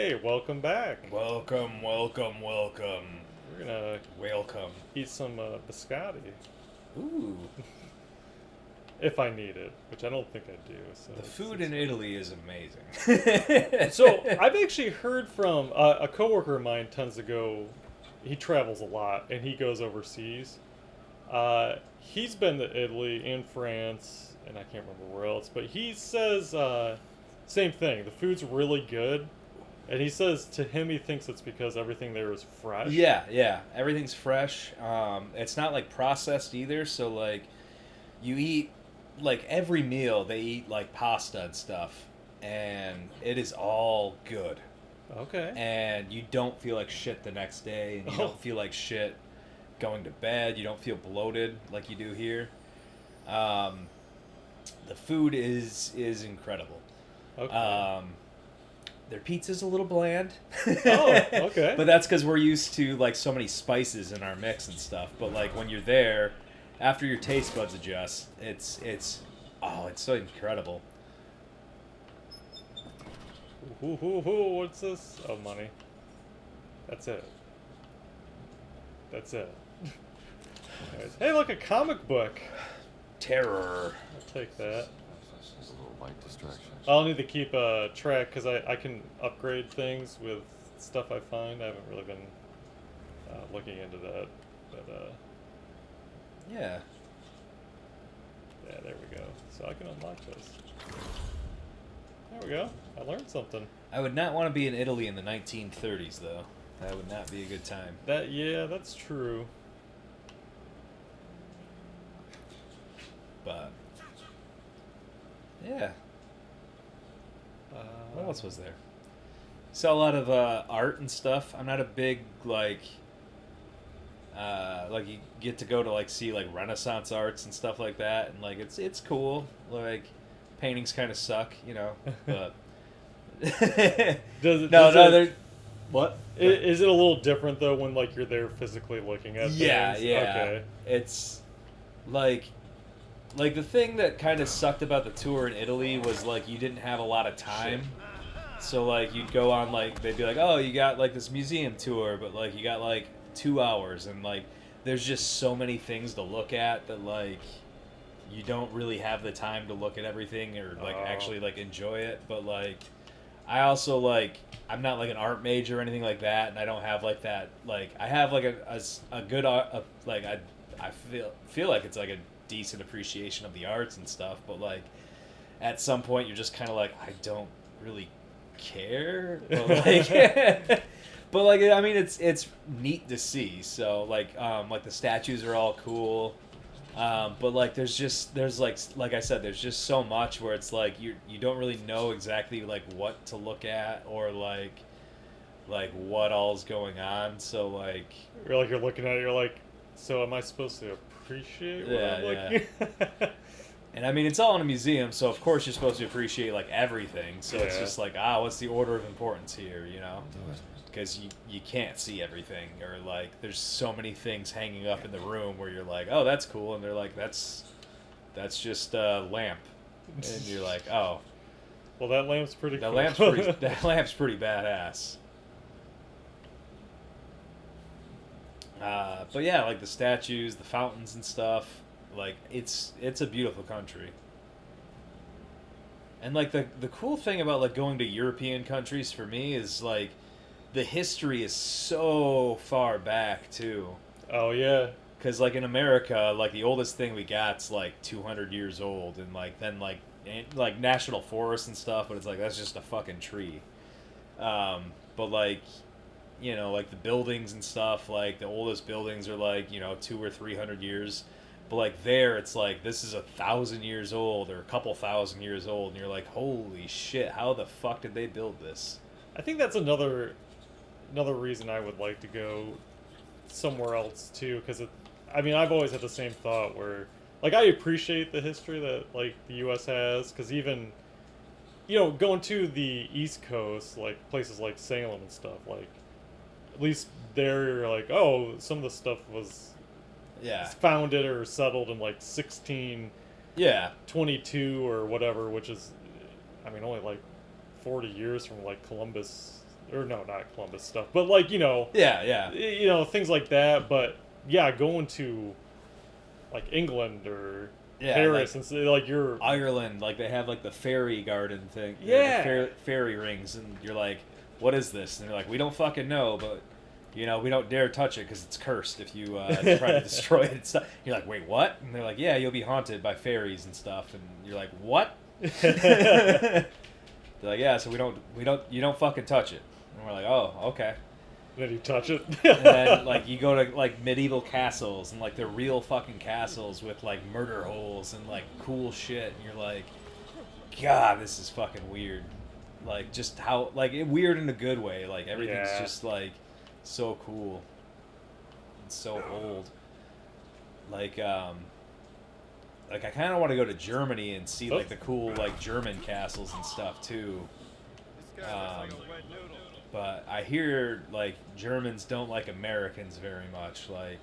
Hey, welcome back. Welcome. We're gonna Welcome. eat some biscotti Ooh, if I need it, which I don't think I do. So the it's- food it's in fine. Italy is amazing. So I've actually heard from a coworker of mine tends to go. He travels a lot and he goes overseas. He's been to Italy and France and I can't remember where else, but he says same thing. The food's really good, and he says to him he thinks it's because everything there is fresh. yeah. Everything's fresh. It's not like processed either. So like, you eat like every meal they eat like pasta and stuff, and it is all good. Okay. And you don't feel like shit the next day, and you Oh. don't feel like shit going to bed. You don't feel bloated like you do here. The food is incredible. Okay. Their pizza's a little bland. Oh, okay. But that's because we're used to like so many spices in our mix and stuff. But like when you're there, after your taste buds adjust, it's so incredible. What's this? Oh, money. That's it. That's it. Anyways, hey, look, a comic book. Terror. I'll take that. That's just a little light distraction. I'll need to keep track because I can upgrade things with stuff I find. I haven't really been looking into that. But Yeah. yeah, there we go. So I can unlock this. There we go. I learned something. I would not want to be in Italy in the 1930s though. That would not be a good time. Yeah, that's true. But yeah. Uh, What else was there? Saw a lot of art and stuff. I'm not a big like you get to go to like see like Renaissance arts and stuff like that, and like it's cool. Like paintings kind of suck, you know. But Does it, no, it, what? is it a little different though when like you're there physically looking at Yeah, things? yeah. Okay. It's like the thing that kind of sucked about the tour in Italy was like you didn't have a lot of time. So like you'd go on like they'd be like, "Oh, you got like this museum tour, but like you got like 2 hours," and like there's just so many things to look at that like you don't really have the time to look at everything or like Oh. actually like enjoy it. But like I also like I'm not like an art major or anything like that, and I don't have like that like I have like a good art like I feel like it's like a decent appreciation of the arts and stuff, but like at some point you're just kind of like I don't really care, but like but like I mean it's neat to see. So like the statues are all cool, but like there's like I said, there's just so much where it's like you don't really know exactly like what to look at or like what all's going on. So like You're looking at it, you're like, so am I supposed to appreciate what I'm Yeah, looking at? and I mean, it's all in a museum, so of course you're supposed to appreciate like everything. So it's Yeah. just like, what's the order of importance here, you know? Because you can't see everything, or like there's so many things hanging up in the room where you're like, oh, that's cool, and they're like, that's just a lamp, and you're like, oh, Well, that lamp's pretty that cool. lamp's pretty badass. But yeah, like the statues, the fountains and stuff, like it's a beautiful country. And like the cool thing about like going to European countries for me is like the history is so far back too. Oh, yeah. Cuz like in America, like the oldest thing we got's like 200 years old, and like then like national forests and stuff, but it's like that's just a fucking tree. But like you know, like the buildings and stuff, like the oldest buildings are like, you know, 200 or 300 years. But like there, it's like this is 1,000 years old or a couple thousand years old, and you're like, holy shit, how the fuck did they build this? I think that's another reason I would like to go somewhere else too, because I mean, I've always had the same thought where, like, I appreciate the history that like the U.S. has, because even, you know, going to the East Coast, like places like Salem and stuff, like at least they're like, oh, some of the stuff was Yeah. founded or settled in like 1622 Yeah. or whatever, which is, I mean, only like 40 years from like Columbus or no, not Columbus stuff, but like Yeah. things like that. But yeah, going to like England or Yeah, Paris like and say like you're Ireland, like they have like the fairy garden thing. Yeah. The fairy rings, and you're like, what is this? And they're like, we don't fucking know, but we don't dare touch it because it's cursed if you try to destroy it. And stuff. You're like, wait, what? And they're like, yeah, you'll be haunted by fairies and stuff. And you're like, what? They're like, yeah, so you don't fucking touch it. And we're like, oh, okay. then you touch it. And then like you go to like medieval castles and like they're real fucking castles with like murder holes and like cool shit, and you're like, God, this is fucking weird. Like just how like weird in a good way. Like everything's Yeah. just like so cool. It's so old. Like I kind of want to go to Germany and see like the cool like German castles and stuff too. But I hear like Germans don't like Americans very much, like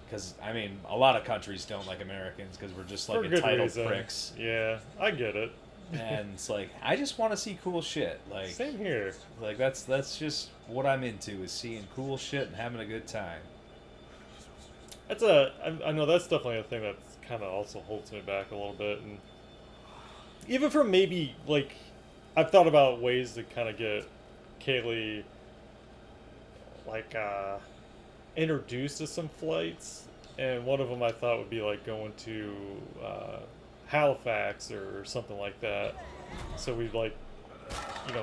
because I mean a lot of countries don't like Americans because we're just like For good entitled reason. pricks, Yeah, I get it. and it's like I just want to see cool shit. Like Same here. like that's just what I'm into is seeing cool shit and having a good time. I know that's definitely a thing that kind of also holds me back a little bit, and even from maybe like I've thought about ways to kind of get Kaylee like introduced to some flights, and one of them I thought would be like going to Halifax or something like that, so we'd like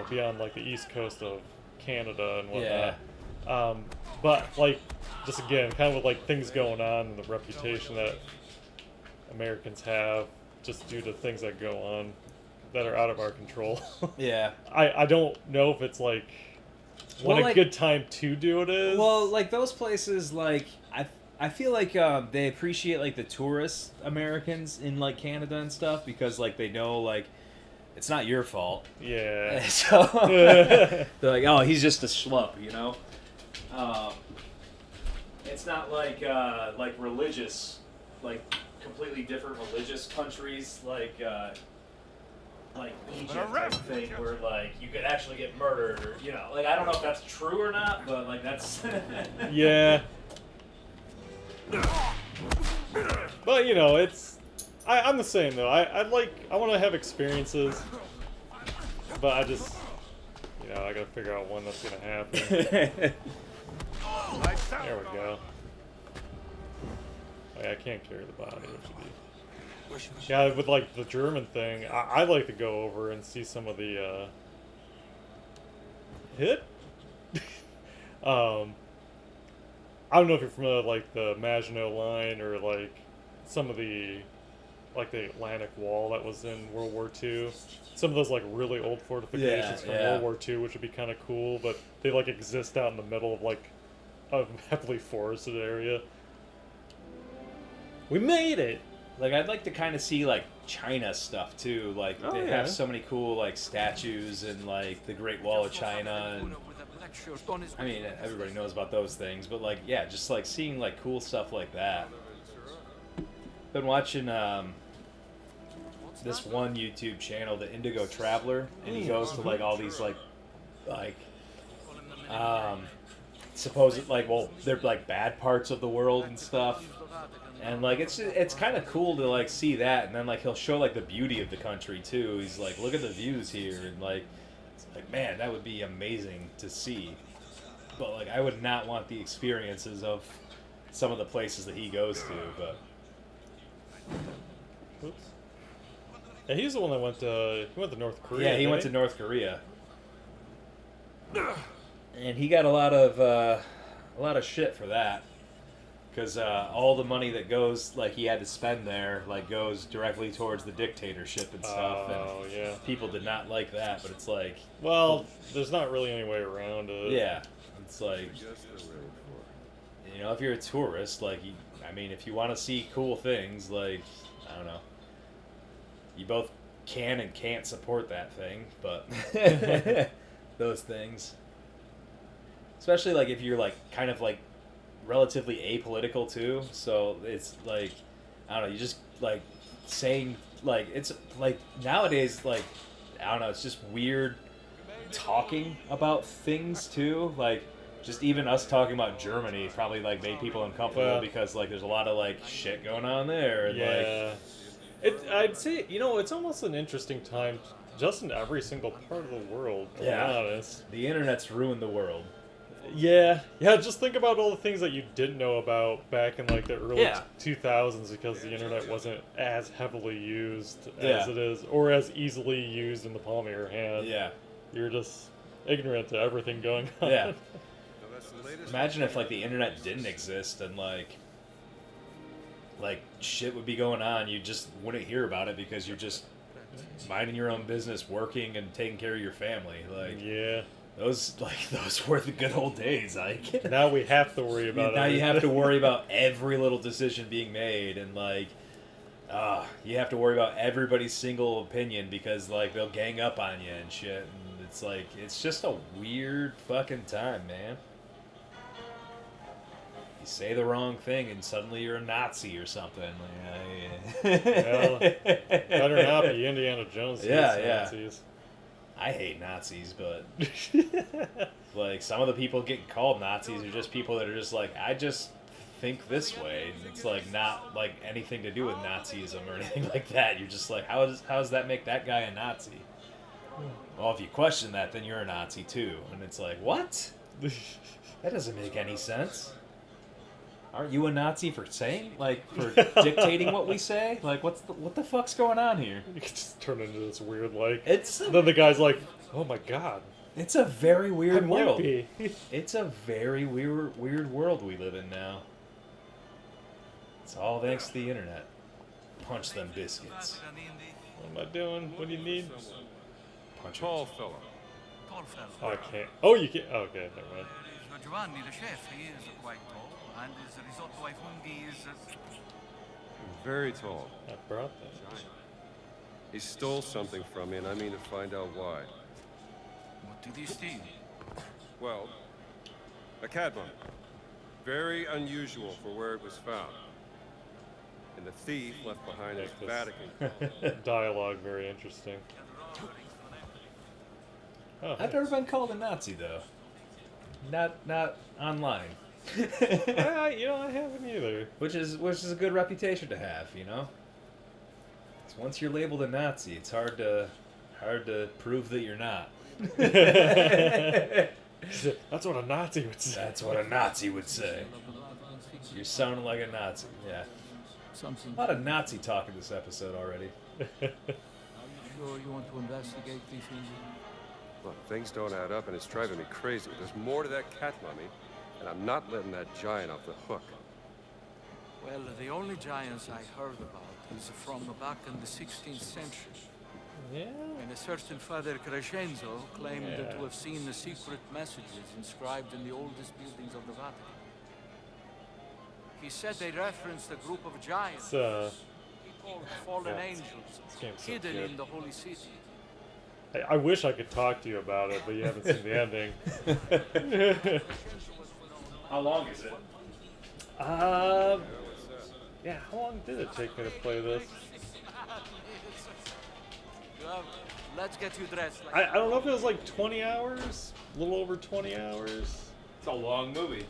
be on like the east coast of Canada and whatnot. But like just again kind of with like things going on and the reputation that Americans have just due to things that go on that are out of our control. Yeah. I don't know if it's like what Well, a like- good time to do it is. Well, like those places, like I feel like they appreciate like the tourist Americans in like Canada and stuff because like they know like it's not your fault. yeah. So they're like, oh, he's just a schlup, you know. It's not like religious, like completely different religious countries, like Egypt type thing, where like you could actually get murdered, or like I don't know if that's true or not, but like that's Yeah. But it's I'm the same though. I want to have experiences, but I just I gotta figure out when that's gonna happen. There we go. Oh, yeah, I can't carry the body, which would be. Yeah, with like the German thing, I'd like to go over and see some of the hit. I don't know if you're familiar with like the Maginot Line or like some of the Atlantic Wall that was in World War II. Some of those like really old fortifications from yeah. World War II, which would be kind of cool, but they like exist out in the middle of like a heavily forested area. We made it. Like I'd like to kind of see like China stuff too. Like Oh, they yeah. have so many cool like statues and like the Great Wall of China, and I mean everybody knows about those things, but like yeah, just like seeing like cool stuff like that. Been watching this one YouTube channel, the Indigo Traveler, and he goes to like all these like supposed like they're like bad parts of the world and stuff. And like it's kind of cool to like see that, and then like he'll show like the beauty of the country too. He's like, look at the views here, and like it's like man, that would be amazing to see. But like I would not want the experiences of some of the places that he goes to. But Oops. Yeah, he's the one that went to North Korea. yeah, he didn't went to North Korea, and he got a lot of shit for that. Because all the money that goes, like he had to spend there, like goes directly towards the dictatorship and stuff. Oh, and yeah. people did not like that, but it's like, Well, there's not really any way around it. yeah, it's like, if you're a tourist, like, I mean, if you want to see cool things, like, I don't know, you both can and can't support that thing, but those things, especially like if you're like kind of like relatively apolitical too, so it's like I don't know, you just like saying like it's like nowadays like I don't know, it's just weird talking about things too, like just even us talking about Germany probably like made people uncomfortable Well. because like there's a lot of like shit going on there. And, like, Yeah. I'd say, it's almost an interesting time just in every single part of the world, to Yeah. be honest. the internet's ruined the world. Yeah, just think about all the things that you didn't know about back in like the early Yeah. 2000s because the internet wasn't as heavily used Yeah. as it is, or as easily used in the palm of your hand. Yeah. You're just ignorant to everything going on. Yeah. Imagine if like the internet didn't exist and like shit would be going on, you just wouldn't hear about it because you're just minding your own business, working and taking care of your family. Like Yeah. those were the good old days. Like Now we have to worry about now you have to everything. worry about every little decision being made, and like you have to worry about everybody's single opinion because like they'll gang up on you and shit. And it's like it's just a weird fucking time, man. You say the wrong thing and suddenly you're a Nazi or something. Well, better not be Indiana Jones. Yeah, hates yeah. Nazis. I hate Nazis, but like some of the people getting called Nazis are just people that are just like, I just think this way. And it's like not like anything to do with Nazism or anything like that. You're just like, how does that make that guy a Nazi? Well, if you question that, then you're a Nazi too. And it's like, what? That doesn't make any sense. Aren't you a Nazi for saying, like, for dictating what we say? Like, what the fuck's going on here? You could just turn into this weird, like. It's Then the guy's like, oh my god. it's a very I weird might world. be. It's a very weird world we live in now. It's all thanks to the internet. Punch them biscuits. What am I doing? What do you need? Punch it. Tall fella. Oh, I can't. Oh, you can't. Oh, okay, never mind. Giovanni, the chef, he is quite tall, and his risotto ai funghi is... Very tall. I brought that. He stole something from me, and I mean to find out why. What did he steal? Well, a cat mummy. Very unusual for where it was found. And the thief left behind his Vatican. Dialogue very interesting. Oh, I've never been called a Nazi though. Not online. I haven't either. Which is a good reputation to have, you know. 'Cause once you're labeled a Nazi, it's hard to prove that you're not. That's what a Nazi would say. That's what a Nazi would say. You're sounding like a Nazi. Yeah. Something. A lot of Nazi talk in this episode already. Are you sure you want to investigate these things? Look, things don't add up, and it's driving me crazy. There's more to that cat mummy, and I'm not letting that giant off the hook. Well, the only giants I heard about is from back in the 16th century. Yeah. And a certain Father Crescenzo claimed Yeah. to have seen the secret messages inscribed in the oldest buildings of the Vatican. He said they referenced a group of giants, It's he called fallen yeah, angels, this game's so hidden good. in the holy city. I wish I could talk to you about it, but you haven't seen the ending. How long is it? Yeah. How long did it take me to play this? Well, let's get you dressed. Like I don't know if it was like 20 hours, a little over 20 hours. It's a long movie.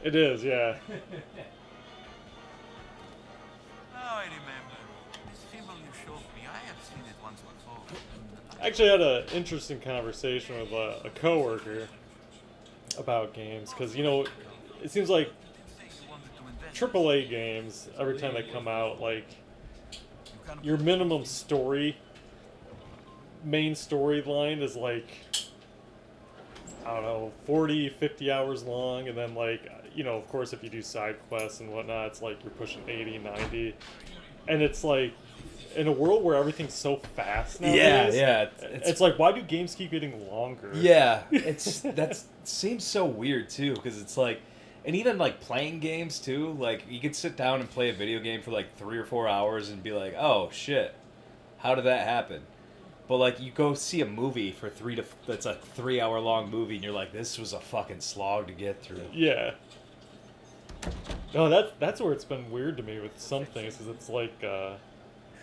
It is, yeah. Now I remember. This symbol you showed me, I have seen it once before. I actually had an interesting conversation with a coworker about games because it seems like You wanted to invest. AAA games every time they come out, like You can your minimum main storyline is like, I don't know, 40, 50 hours long, and then like, of course if you do side quests and whatnot, it's like you're pushing 80, 90, and it's like, in a world where everything's so fast nowadays, it's like, why do games keep getting longer? Yeah, that seems so weird too, because it's like, and even like playing games too, like you could sit down and play a video game for like 3 or 4 hours and be like, oh shit, how did that happen? But like you go see a movie for that's a 3 hour long movie, and you're like, this was a fucking slog to get through. Yeah. No, that's where it's been weird to me with some things, is it's like,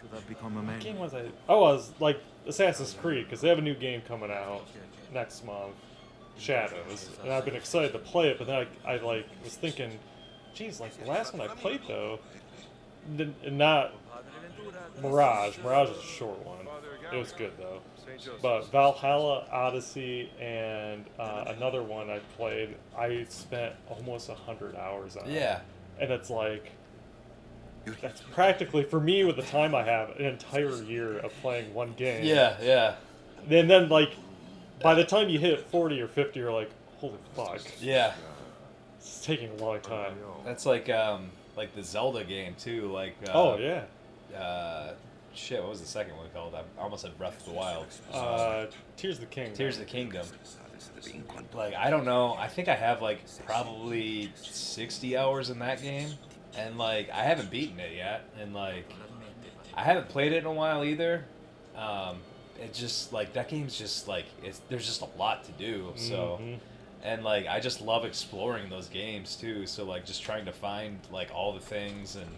should have become a What man. game was I? Oh, I was like Assassin's Creed, because they have a new game coming out next month, Shadows, and I've been excited to play it. But then I like was thinking, geez, like the last one I played though, not Mirage. Mirage is a short one. It was good though. But Valhalla, Odyssey, and another one I played, I spent almost 100 hours on. Yeah. And it's like, that's practically, for me with the time I have, an entire year of playing one game. Yeah, yeah. And then, like, by the time you hit 40 or 50, you're like, holy fuck. Yeah. It's taking a long time. That's like the Zelda game too. Like Oh, yeah. Shit, what was the second one called? I almost said Breath of the Wild. Tears of the Kingdom. Tears of the Kingdom. Like, I don't know. I think I have like probably 60 hours in that game, and like I haven't beaten it yet, and like I haven't played it in a while either. It just like that game's just like there's just a lot to do. So, and like I just love exploring those games too. So like just trying to find like all the things, and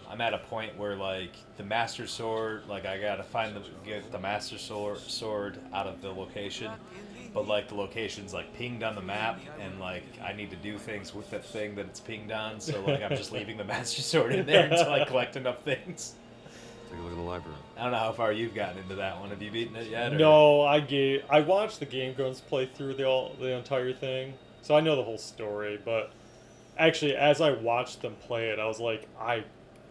I'm at a point where like the Master Sword, like I gotta get the Master Sword out of the location, but like the location's like pinged on the map, and like I need to do things with that thing that it's pinged on. So like I'm just leaving the Master Sword in there until I collect enough things. Take a look in the library. I don't know how far you've gotten into that one. Have you beaten it yet? Or? No, I watched the Game Grumps play through the entire thing, so I know the whole story. But actually, as I watched them play it, I was like, I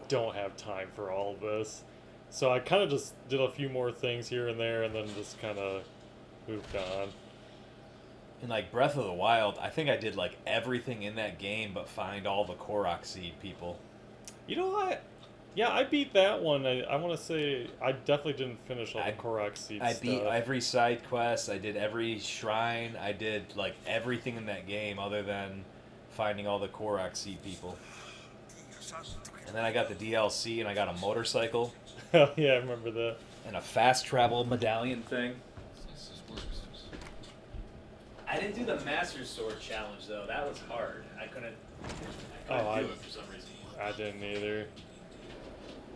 don't have time for all of this. So I kind of just did a few more things here and there, and then just kind of moved on. In like Breath of the Wild, I think I did like everything in that game but find all the Korok seed people. You know what? Yeah, I beat that one. I want to say I definitely didn't finish all the Korok seed I stuff. beat every side quest. I did every shrine. I did like everything in that game other than finding all the Korok seed people. And then I got the DLC, and I got a motorcycle Oh, yeah, I remember that. and a fast travel medallion thing. I didn't do the Master Sword challenge though. That was hard. I couldn't Oh, I- do it for some reason. I didn't either.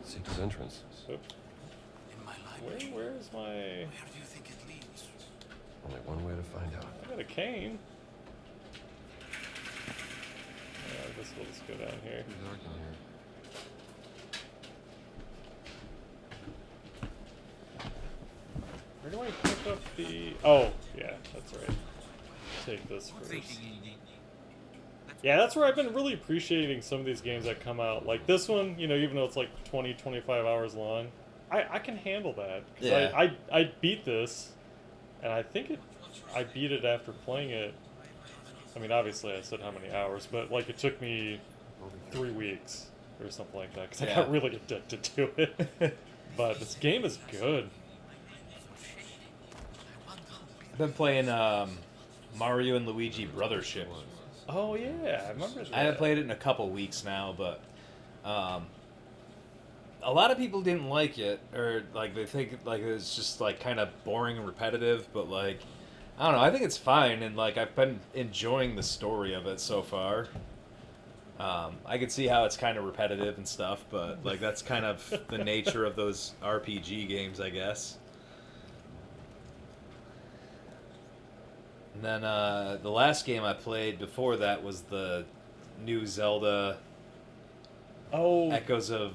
Secret entrance. Oop. In my library. Where is my... Where do you think it leads? Only one way to find out. I got a cane. I guess we'll just go down here. Pretty dark in here. Where do I pick up the... Oh, yeah, that's right. Take this first. Yeah, that's where I've been really appreciating some of these games that come out. Like this one, you know, even though it's like 20, 25 hours long, I can handle that. 'Cause Yeah. I beat this, and I think I beat it after playing it. I mean, obviously I said how many hours, but like it took me 3 weeks or something like that, because I got really addicted to it. But this game is good. I've been playing Mario and Luigi Brothership. Oh yeah, I remember that. I haven't played it in a couple weeks now, but a lot of people didn't like it, or like they think like it's just like kind of boring and repetitive. But like, I don't know. I think it's fine, and like I've been enjoying the story of it so far. I can see how it's kind of repetitive and stuff, but like that's kind of the nature of those RPG games, I guess. And then the last game I played before that was the new Zelda Oh Echoes of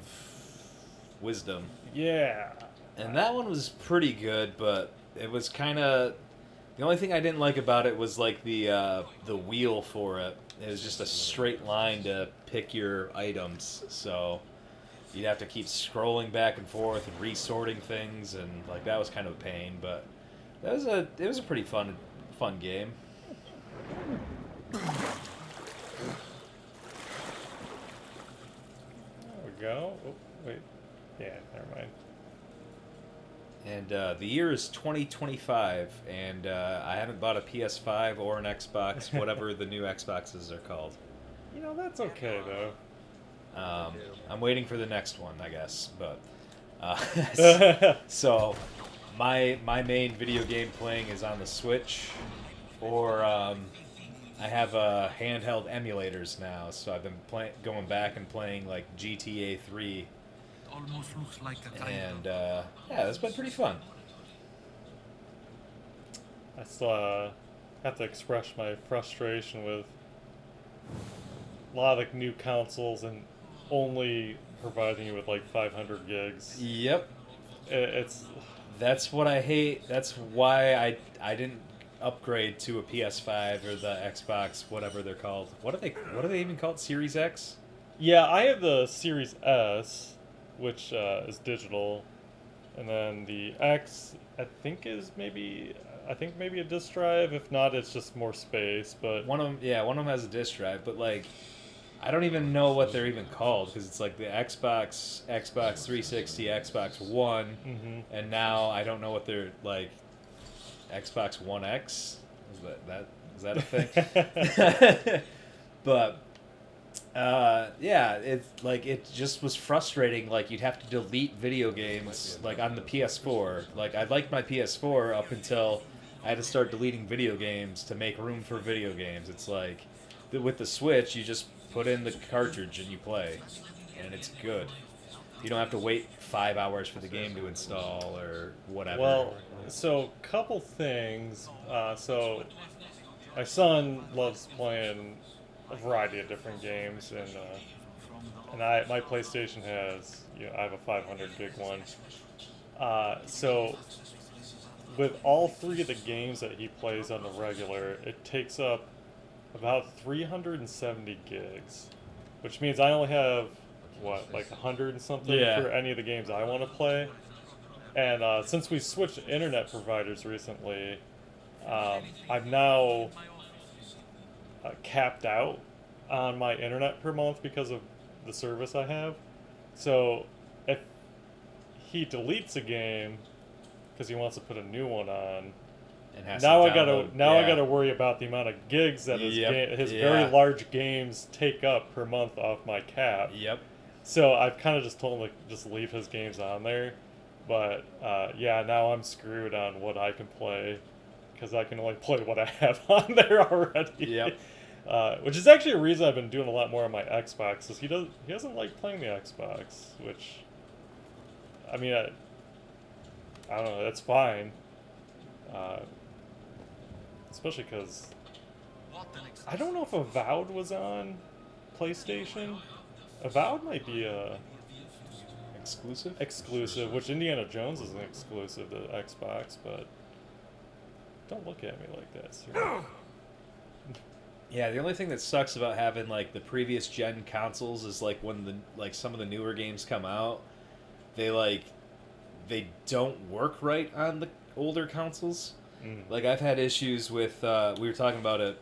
Wisdom. yeah. And that one was pretty good, but it was kind of... The only thing I didn't like about it was like the wheel for it. It was just a straight line to pick your items, so you'd have to keep scrolling back and forth and resorting things, and like that was kind of a pain. But it was a pretty fun game. There we go. Oh, wait. Yeah, never mind. And the year is 2025, and I haven't bought a PS5 or an Xbox, whatever the new Xboxes are called. You know, that's okay, though. I'm waiting for the next one, I guess. But so my main video game playing is on the Switch, or I have handheld emulators now. So I've been going back and playing like GTA 3 almost looks like a kind And of... yeah, it's been pretty fun. I still have to express my frustration with a lot of new consoles and only providing you with like 500 gigs. Yep. It's That's what I hate. That's why I didn't upgrade to a PS5 or the Xbox, whatever they're called. What are they even called? Series X? yeah. I have the Series S, which is digital, and then the X I think maybe a disk drive. If not, it's just more space. But One of them has a disc drive, but like I don't even know what they're even called because it's like the Xbox 360, Xbox One, and now I don't know what they're like. Xbox One X, is that a thing? But yeah, it's like it just was frustrating. Like you'd have to delete video games like on the PS4. Like I liked my PS4 up until I had to start deleting video games to make room for video games. It's like with the Switch, you just put in the cartridge and you play, and it's good. You don't have to wait 5 hours for the game to install or whatever. well, so couple things. So my son loves playing a variety of different games, and my PlayStation has I have a 500 gig one. So with all three of the games that he plays on the regular, it takes up about 370 gigs, which means I only have like 100 and something Yeah. for any of the games I want to play. And since we switched internet providers recently, I'm now capped out on my internet per month because of the service I have. So if he deletes a game because he wants to put a new one on, And has now to I gotta download- I yeah. gotta worry about the amount of gigs that his Yep, his yeah. very large games take up per month off my cap. Yep. So I've kind of just told him to just leave his games on there. But yeah, now I'm screwed on what I can play because I can only play what I have on there already. Yep. Which is actually a reason I've been doing a lot more on my Xbox, because he doesn't like playing the Xbox, which I mean I don't know, that's fine. Especially because I don't know if Avowed was on PlayStation. Avowed might be a exclusive, which Indiana Jones is an exclusive to Xbox, but don't look at me like that, sir. Yeah, the only thing that sucks about having like the previous gen consoles is like when some of the newer games come out, they don't work right on the older consoles. Like I've had issues with we were talking about it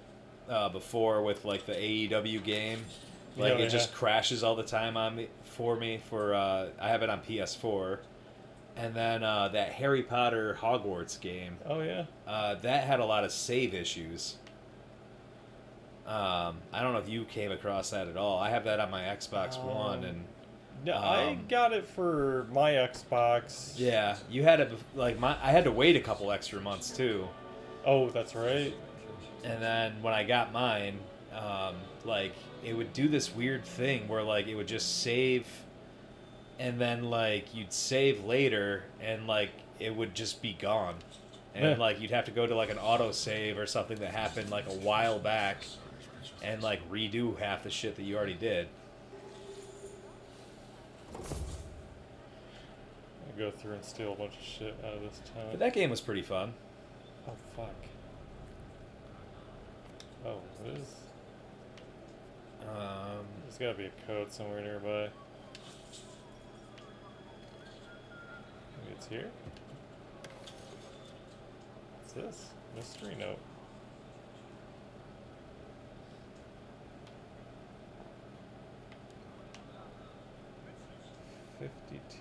before with like the AEW game. Like it just crashes all the time on me for I have it on PS4. And then that Harry Potter Hogwarts game. Oh yeah. That had a lot of save issues. I don't know if you came across that at all. I have that on my Xbox One, and No, I got it for my Xbox. yeah, you had it I had to wait a couple extra months too. Oh, that's right. And then when I got mine, like it would do this weird thing where like it would just save, and then like you'd save later, and like it would just be gone, and like you'd have to go to like an auto save or something that happened like a while back, and like redo half the shit that you already did. I go through and steal a bunch of shit out of this town. But that game was pretty fun. Oh fuck. Oh, what is? There's gotta be a code somewhere nearby. Maybe it's here? What's this? Mystery note.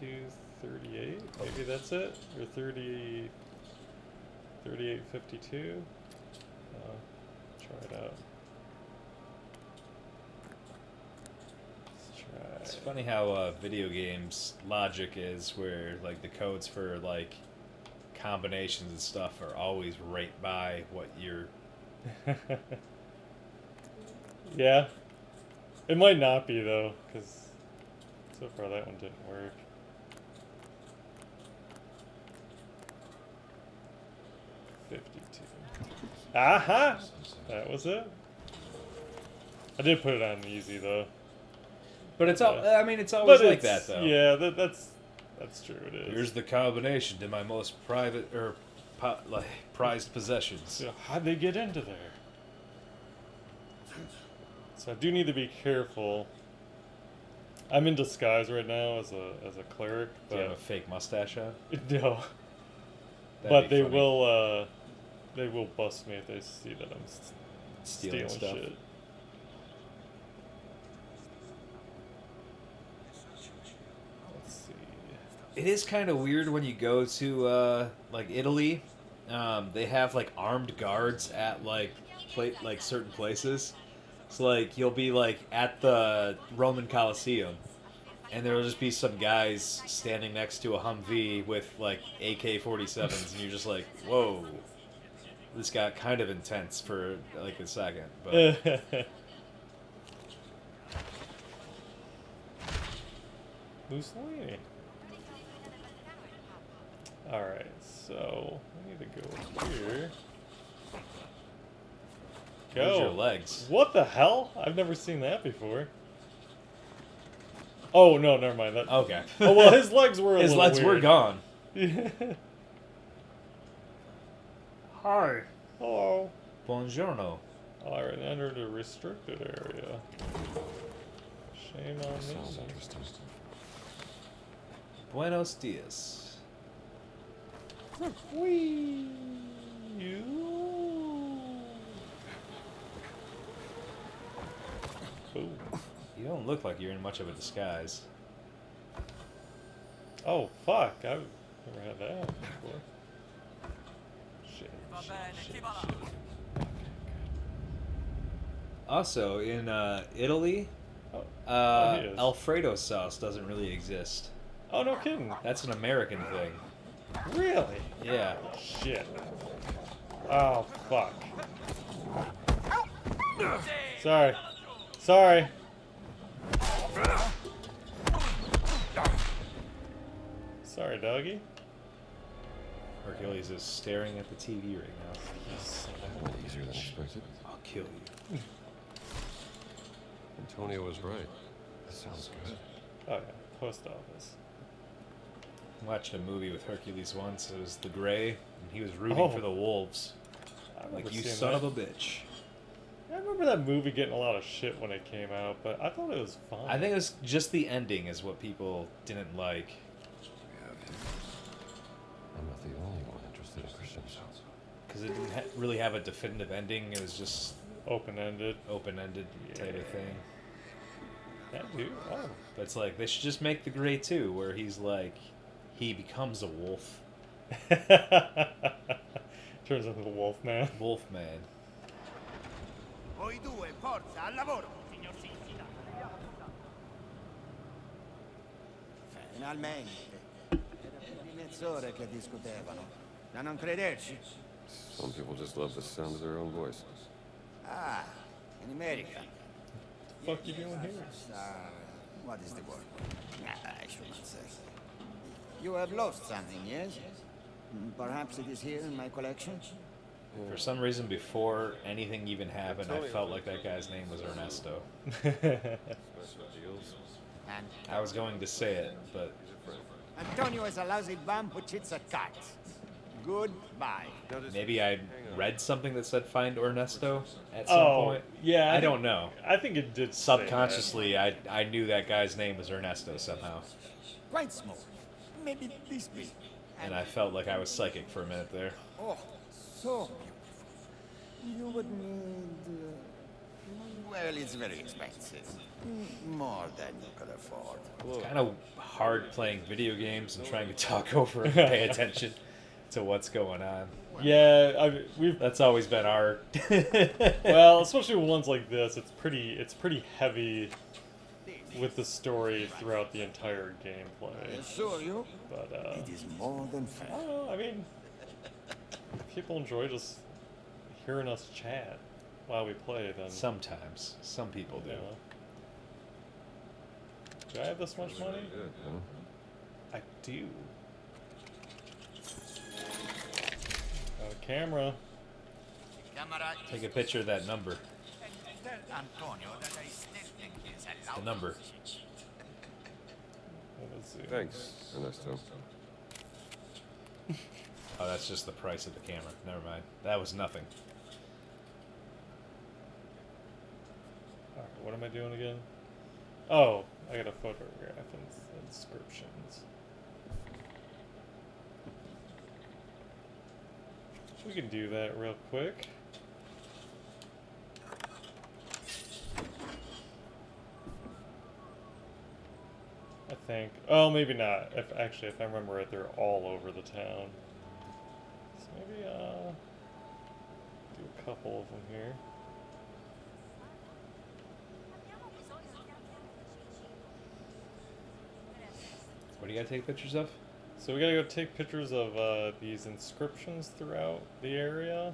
$52.38? Maybe that's it? Or 38.52? Try it out. Let's try. It's funny how video games logic is, where like the codes for like combinations and stuff are always right by what you're. Yeah. It might not be though, because so far that one didn't work. Aha! That was it. I did put it on easy though. But it's all. I mean, it's always like that though. Yeah, that's true. It is. Here's the combination to my most private or prized possessions. So how'd they get into there? So I do need to be careful. I'm in disguise right now as a cleric, Do you have a but fake mustache on? no. That'd But be they funny. will bust me if they see that I'm stealing stuff. shit. Let's see. It is kind of weird when you go to like Italy. They have like armed guards at like certain places. So like you'll be like at the Roman Colosseum, and there'll just be some guys standing next to a Humvee with like AK-47s, and you're just like, whoa. This got kind of intense for like a second, but Mussolini. Alright, so I need to go here. where's your Go. legs? What the hell? I've never seen that before. Oh no, never mind. That. Okay. Oh well, his legs were. His legs were gone. Hi. Hello. Buongiorno. Alright, enter the restricted area. Shame on me. Buenos dias. Whee! You. Boom. You don't look like you're in much of a disguise. Oh fuck! I've never had that before. Shit. Shit. Also, in Italy, Oh, he is. Alfredo sauce doesn't really exist. Oh no kidding! That's an American thing. Really? Yeah. Shit. Oh fuck. Sorry. Sorry. Sorry, doggy. Hercules is staring at the TV right now. Easier than expected. I'll kill you. Antonio was right. That sounds good. Oh yeah, post office. I watched a movie with Hercules once. It was The Gray, and he was rooting Oh. for the wolves. I Like, remember you seeing son that. of a bitch. I remember that movie getting a lot of shit when it came out, but I thought it was fun. I think it was just the ending is what people didn't like. I'm not the only one interested in Christians. Because it didn't really have a definitive ending. It was just open-ended. open-ended type of thing. Yeah, dude. Oh. But it's like, they should just make The Gray 2, where he's like, he becomes a wolf. Turns into the wolf man. Wolf man. Voi due, forza, al lavoro! Signor Finalmente. Era più di mezz'ora che discutevano. Da non crederci? Some people just love the sound of their own voice. Ah, in America. What the fuck you doing here? What is the word? I should not say. You have lost something, yes? Perhaps it is here in my collection? For some reason, before anything even happened, I felt like that guy's name was Ernesto. Special deals. And I was going to say it, but Antonio is a lousy bum who cheats at cards. Goodbye. Now just maybe I hang on. read something that said find Ernesto at some Oh, point. yeah. I don't know. I think it did. say Subconsciously, I knew that guy's name was Ernesto somehow. Quite small. Maybe this big. And I felt like I was psychic for a minute there. Oh, so beautiful. You would need... well, it's very expensive. More than you could afford. It's kind of hard playing video games and trying to talk over and pay attention to what's going on. that. Yeah, we've That's always been our. well, especially with ones like this, it's pretty heavy with the story throughout the entire I gameplay. assure you, But it is more than I fair. don't know. I mean, people enjoy just hearing us chat while we play. Then Sometimes, some people do. you know. Do I have this much money? Good, huh? I do. Got a camera. Take a picture of that number. Tell Antonio that I still think he's a The number. Let's see. Thanks, Ernesto. Oh, that's just the price of the camera. Never mind. That was nothing. Alright, what am I doing again? Oh, I gotta photograph inscriptions. We can do that real quick. I think. Oh, maybe not. If I remember right, they're all over the town. So maybe do a couple of them here. What do you gotta take pictures of? So we gotta go take pictures of these inscriptions throughout the area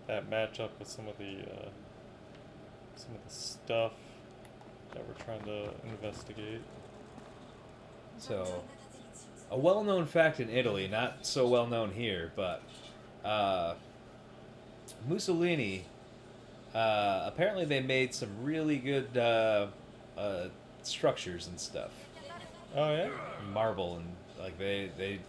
that match up with some of the stuff that we're trying to investigate. So, a well-known fact in Italy, not so well-known here, but Mussolini, apparently they made some really good structures and stuff. Oh yeah? Marble and like they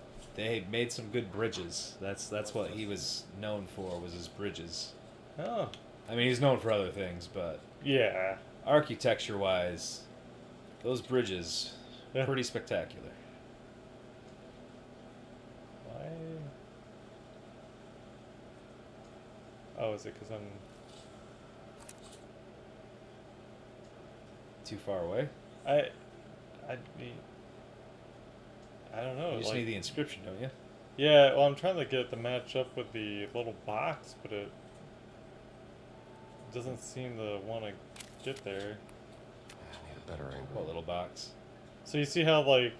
made some good bridges. That's what he was known for, was his bridges. Oh. I mean, he's known for other things, but Yeah. architecture-wise, those bridges, Yeah. pretty spectacular. Why? Oh, is it because I'm... Too far away? I mean... I don't know. You just like- need the inscription, don't you? Yeah, well, I'm trying to get it to match up with the little box, but it doesn't seem to want to get there. I need a better What angle. little box? So you see how, like,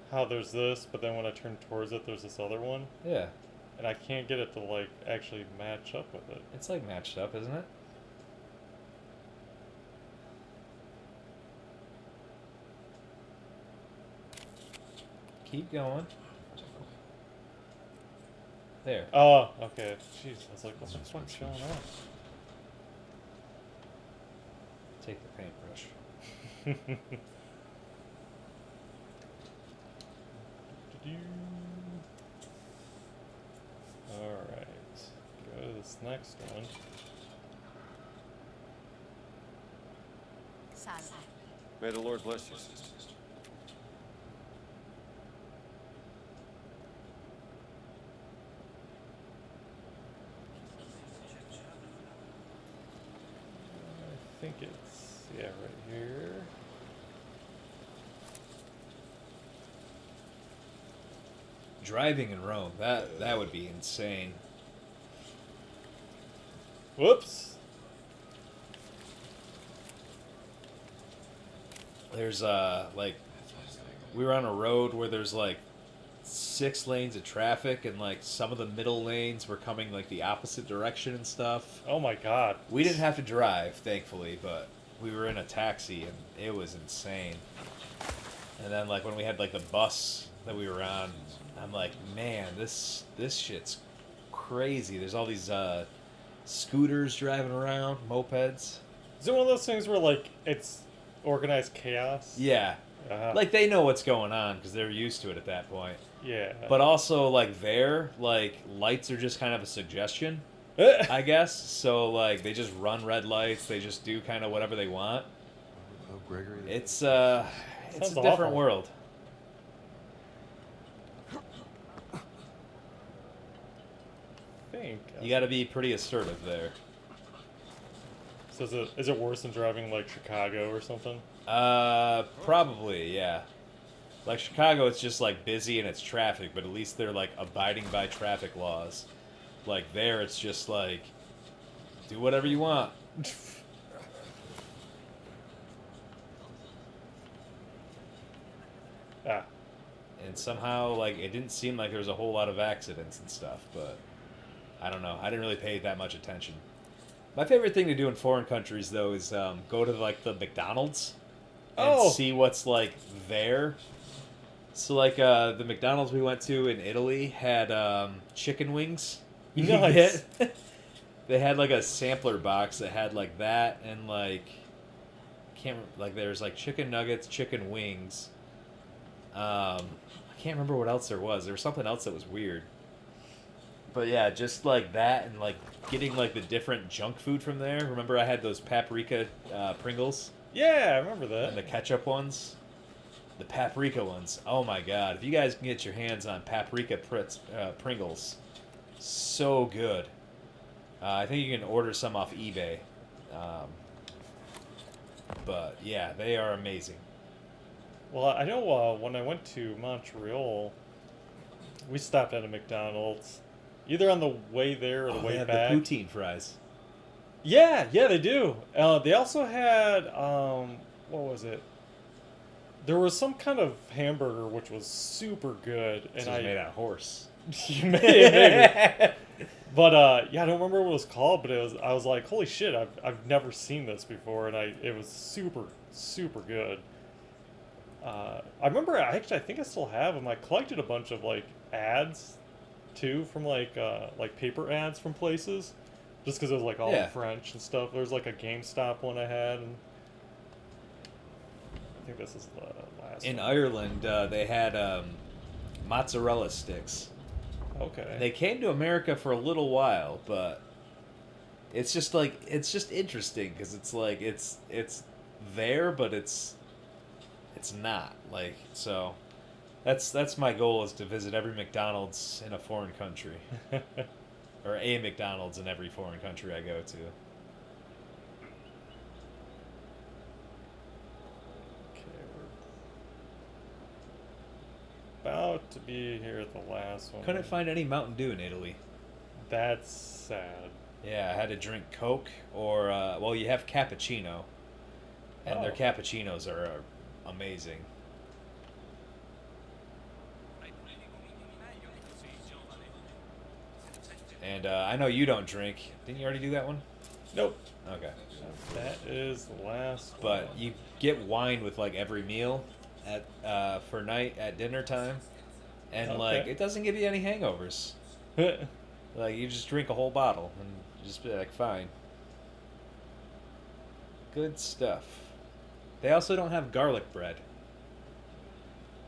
how there's this, but then when I turn towards it, there's this other one? Yeah, And I can't get it to, like, actually match up with it. it's like matched up, isn't it? Keep going. There. Oh, okay. Jeez, I was like, what the fuck's going on? Take the paintbrush. Alright. Go to this next one. Salve. May the Lord bless you, sister. I think it's, yeah, right here. Driving in Rome, that would be insane. Whoops! There's like we were on a road where there's like 6 lanes of traffic, and like some of the middle lanes were coming like the opposite direction and stuff. Oh my god. We didn't have to drive, thankfully, but we were in a taxi and it was insane. And then like when we had like the bus that we were on, I'm like, man, this shit's crazy. There's all these scooters driving around, mopeds. Is it one of those things where, like, it's organized chaos? Yeah, like they know what's going on because they're used to it at that point. Yeah. But also like there, like lights are just kind of a suggestion, I guess. So like they just run red lights. They just do kind of whatever they want. Oh, Gregory. It's a Sounds different awful. world. I think. You got to be pretty assertive there. So is it worse than driving, like, Chicago or something? Probably, yeah. Like Chicago, it's just like busy and it's traffic, but at least they're like abiding by traffic laws. Like there, it's just like do whatever you want. Ah. And somehow, like, it didn't seem like there was a whole lot of accidents and stuff, but I don't know. I didn't really pay that much attention. My favorite thing to do in foreign countries, though, is go to, like, the McDonald's and Oh. see what's, like, there. So, like, the McDonald's we went to in Italy had chicken wings. You could Nice. get. they had like a sampler box that had like that and like like there's like chicken nuggets, chicken wings. I can't remember what else there was. There was something else that was weird. But yeah, just like that and like getting like the different junk food from there. Remember I had those paprika Pringles Yeah, I remember and the that. ketchup ones? The paprika ones. Oh my god. If you guys can get your hands on paprika Pringles, so good. I think you can order some off eBay. But yeah, they are amazing. Well, I know when I went to Montreal, we stopped at a McDonald's, either on the way there or the They way have back. the poutine fries. Yeah, they do. They also had what was it? There was some kind of hamburger which was super good, This and is made out of horse. maybe. But yeah, I don't remember what it was called, but I was like, holy shit, I've never seen this before, and it was super good. I remember I think I still have them. I collected a bunch of like ads too from like paper ads from places, just because it was like all Yeah. in French and stuff. There's like a GameStop one I had, and I think this is the last In one. Ireland, they had mozzarella sticks. Okay. They came to America for a little while, but it's just interesting because it's like it's there, but it's not like so. That's my goal, is to visit every McDonald's in a foreign country, or a McDonald's in every foreign country I go to. Okay, we're about to be here at the last one. Couldn't find any Mountain Dew in Italy. That's sad. Yeah, I had to drink Coke or well, you have cappuccino, and their Oh. cappuccinos are amazing. And I know you don't drink. Didn't you already do that one? Nope. Okay. That is the last But one. you get wine with like every meal at for night at dinner time, and like Okay. it doesn't give you any hangovers. Like you just drink a whole bottle and you just be like fine. Good stuff. They also don't have garlic bread.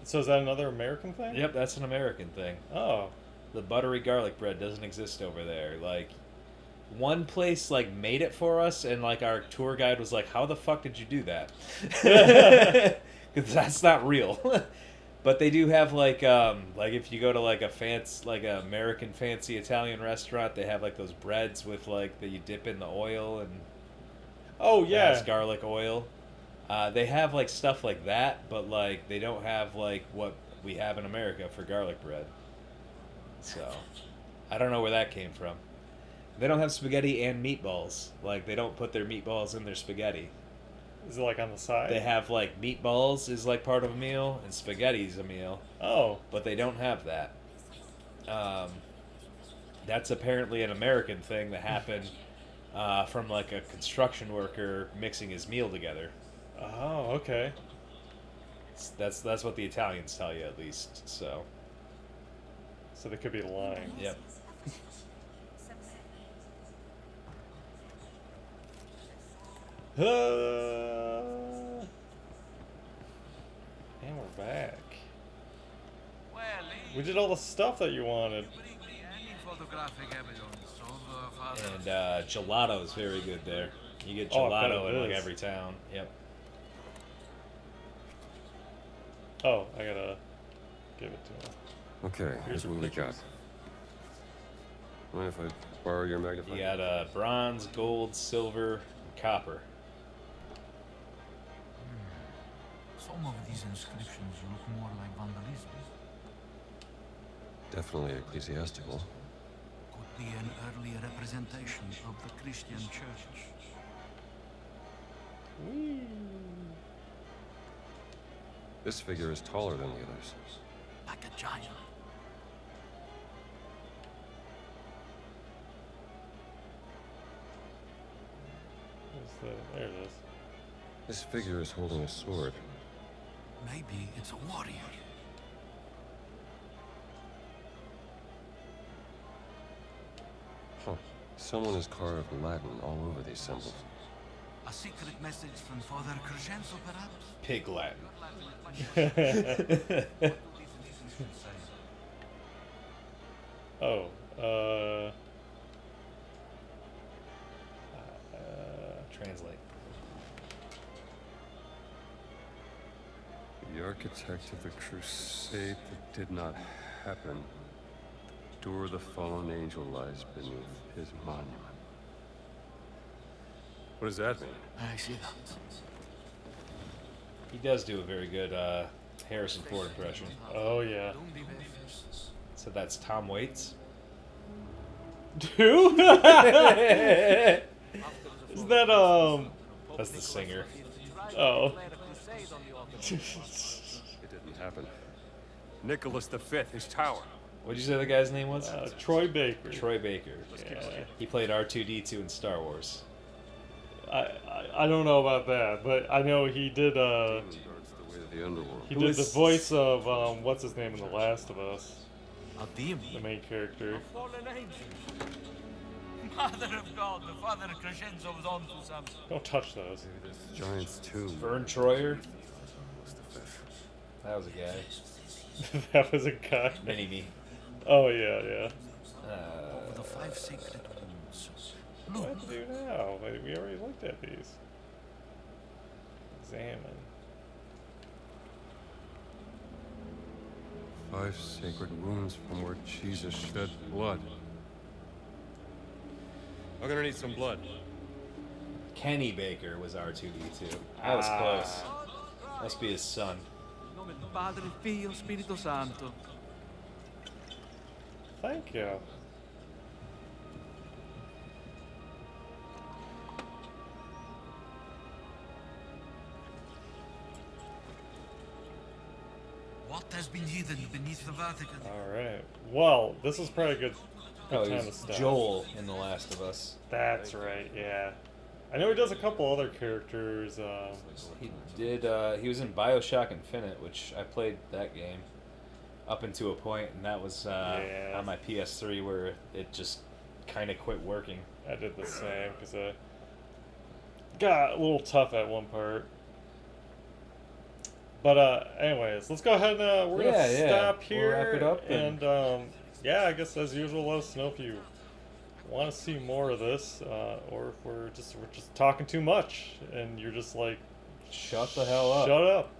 So is that another American thing? Yep, that's an American thing. Oh. The buttery garlic bread doesn't exist over there. Like one place like made it for us, and like our tour guide was like, "How the fuck did you do that?" Because that's not real. But they do have like if you go to like a American fancy Italian restaurant, they have like those breads with like that you dip in the oil and Oh it yeah. has garlic oil. They have like stuff like that, but like they don't have like what we have in America for garlic bread. So I don't know where that came from. They don't have spaghetti and meatballs. Like they don't put their meatballs in their spaghetti. Is it like on the side? They have like meatballs is like part of a meal and spaghetti's a meal, Oh. but they don't have that. That's apparently an American thing that happened from like a construction worker mixing his meal together. Oh, okay. That's what the Italians tell you at least. So So they could be lying. yep. And we're back. Well, We did all the stuff that you wanted. any photographic evidence of Father And gelato is very good there. You get Oh, I bet gelato it in like is. every town. Yep. Oh, I gotta give it to him. Okay, here's what we got. Mind if I borrow your magnifying? You got bronze, gold, silver, and copper. Some of these inscriptions look more like vandalism. Definitely ecclesiastical. Could be an early representation of the Christian church. Whee! This figure is taller than the others. Like a giant. There it is. This figure is holding a sword. Maybe it's a warrior. Huh. Someone has carved Latin all over these symbols. A secret message from Father Crescenzo, perhaps? Pig Latin. Oh, Translate. The architect of the crusade that did not happen. The door of the fallen angel lies beneath his monument. What does that mean? I see that. He does do a very good Harrison Ford impression. oh yeah. So that's Tom Waits. Who? Isn't that That's the singer. Oh. It didn't happen. Nicholas V, his tower. What'd you say the guy's name was? Troy Baker. Troy Baker. Yeah. He played R2-D2 in Star Wars. I don't know about that, but I know he did Demon guards the way to the underworld. he Who did is- the voice of what's his name in The Last of Us, A demon. the main character. Fallen angel. Mother of God, the Father Crescenzo was on to something. Don't touch those. Maybe this giant's tomb. Vern Troyer. Was the fifth. That was a guy. That was a guy. Mini-me. Oh yeah, yeah. The 5 sacred wounds. What to do now? Wait, we already looked at these. Examine. 5 sacred wounds from where Jesus shed blood. I'm gonna need some blood. Kenny Baker was R2-D2. That was close. Must be his son. In nome del Padre, Figlio, Spirito Santo. Thank you. What has been hidden beneath the Vatican? Alright. Well, this is probably a good Oh, time he to was stop. Joel in The Last of Us. That's right, yeah. I know he does a couple other characters. He did. He was in Bioshock Infinite, which I played that game up into a point, and that was Yeah. on my PS3 where it just kind of quit working. I did the same because I got a little tough at one part. But anyways, let's go ahead and we're gonna Yeah. stop We'll here. wrap it up and yeah, I guess as usual, let us know if you want to see more of this, or if we're just talking too much, and you're just like, Shut the hell up. shut up.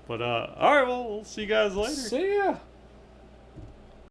But all right, well, we'll see you guys later. See ya.